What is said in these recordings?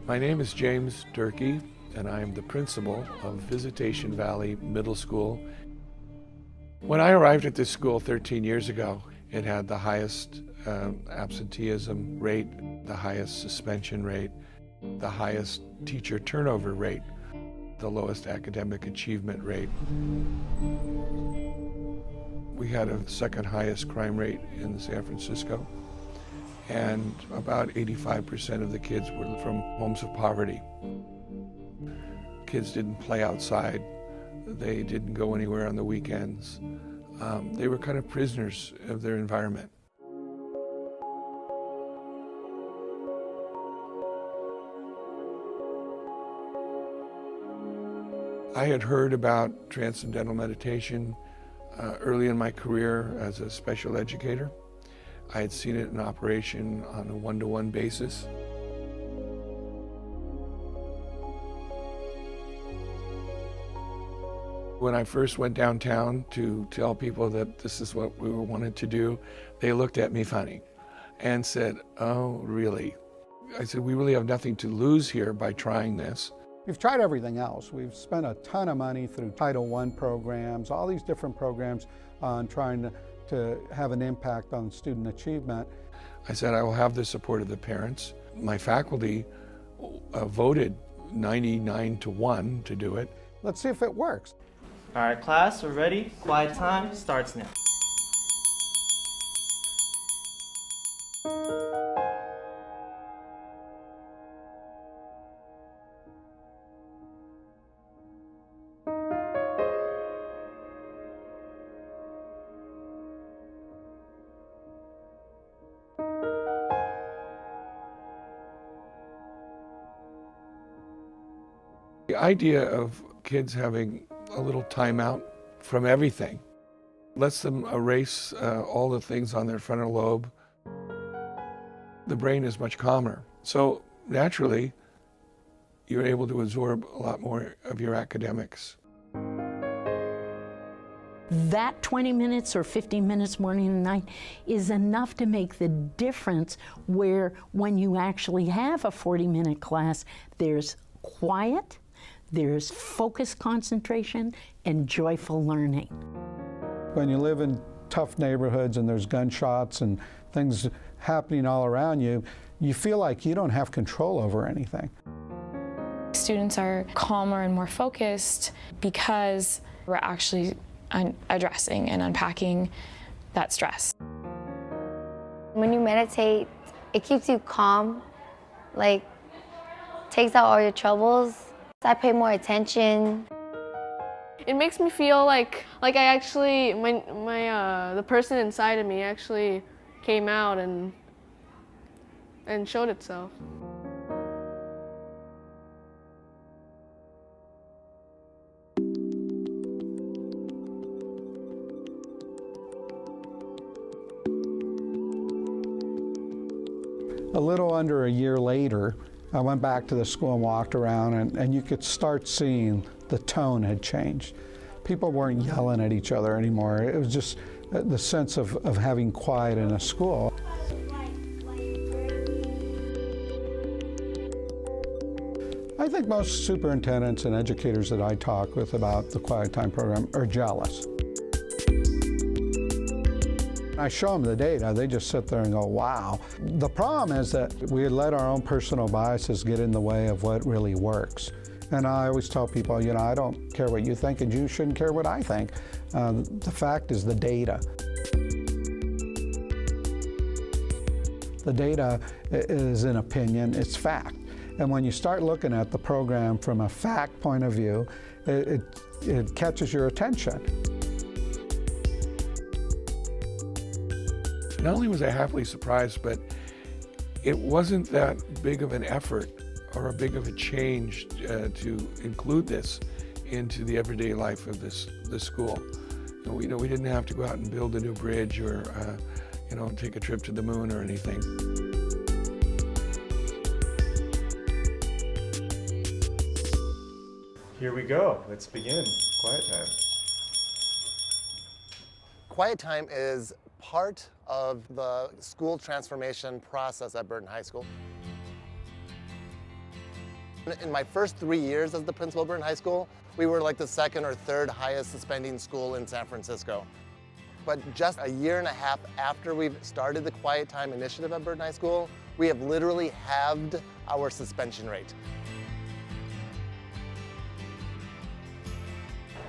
My name is James Durkee, and I am the principal of Visitation Valley Middle School. When I arrived at this school 13 years ago, it had the highest absenteeism rate, the highest suspension rate, the highest teacher turnover rate, the lowest academic achievement rate. We had a second highest crime rate in San Francisco, and about 85% of the kids were from homes of poverty. Kids didn't play outside. They didn't go anywhere on the weekends. They were kind of prisoners of their environment. I had heard about transcendental meditation early in my career as a special educator. I had seen it in operation on a one-to-one basis. When I first went downtown to tell people that this is what we wanted to do, they looked at me funny and said, "Oh, really?" I said, "We really have nothing to lose here by trying this." We've tried everything else. We've spent a ton of money through Title I programs, all these different programs on trying to have an impact on student achievement. I said, I will have the support of the parents. My faculty voted 99-1 to do it. Let's see if it works. All right, class, we're ready. Quiet time starts now. The idea of kids having a little timeout from everything lets them erase all the things on their frontal lobe. The brain is much calmer. So naturally, you're able to absorb a lot more of your academics. That 20 minutes or 15 minutes morning and night is enough to make the difference, where when you actually have a 40-minute class, there's quiet, there's focused concentration, and joyful learning. When you live in tough neighborhoods and there's gunshots and things happening all around you, you feel like you don't have control over anything. Students are calmer and more focused because we're actually addressing and unpacking that stress. When you meditate, it keeps you calm, like takes out all your troubles. I pay more attention. It makes me feel like I actually, the person inside of me actually came out and showed itself. A little under a year later, I went back to the school and walked around, and you could start seeing the tone had changed. People weren't yelling at each other anymore. It was just the sense of having quiet in a school. I think most superintendents and educators that I talk with about the Quiet Time program are jealous. I show them the data, they just sit there and go, wow. The problem is that we let our own personal biases get in the way of what really works. And I always tell people, you know, I don't care what you think and you shouldn't care what I think. The fact is the data. The data is an opinion, it's fact. And when you start looking at the program from a fact point of view, it catches your attention. Not only was I happily surprised, but it wasn't that big of an effort or a big of a change to include this into the everyday life of this school. We didn't have to go out and build a new bridge or take a trip to the moon or anything. Here we go. Let's begin. Quiet time. Quiet time is part of the school transformation process at Burton High School. In my first 3 years as the principal of Burton High School, we were like the second or third highest suspending school in San Francisco. But just a year and a half after we've started the Quiet Time Initiative at Burton High School, we have literally halved our suspension rate.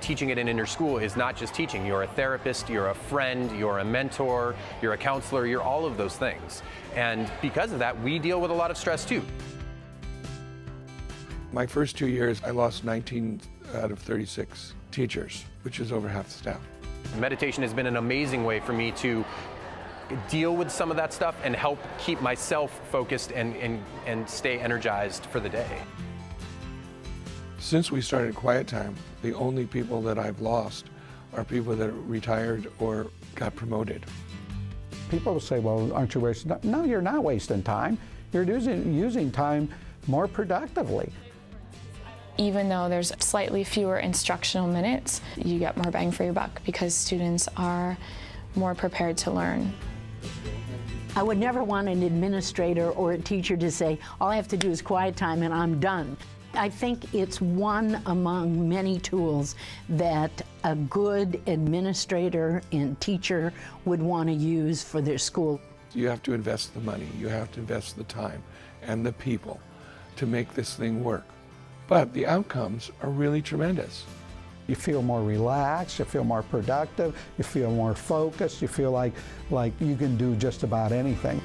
Teaching at an inner school is not just teaching. You're a therapist, you're a friend, you're a mentor, you're a counselor, you're all of those things. And because of that, we deal with a lot of stress too. My first 2 years, I lost 19 out of 36 teachers, which is over half the staff. Meditation has been an amazing way for me to deal with some of that stuff and help keep myself focused and stay energized for the day. Since we started Quiet Time, the only people that I've lost are people that retired or got promoted. People will say, well, aren't you wasting time? No, you're not wasting time. You're using time more productively. Even though there's slightly fewer instructional minutes, you get more bang for your buck because students are more prepared to learn. I would never want an administrator or a teacher to say, all I have to do is quiet time and I'm done. I think it's one among many tools that a good administrator and teacher would want to use for their school. You have to invest the money, you have to invest the time and the people to make this thing work. But the outcomes are really tremendous. You feel more relaxed, you feel more productive, you feel more focused, you feel like you can do just about anything.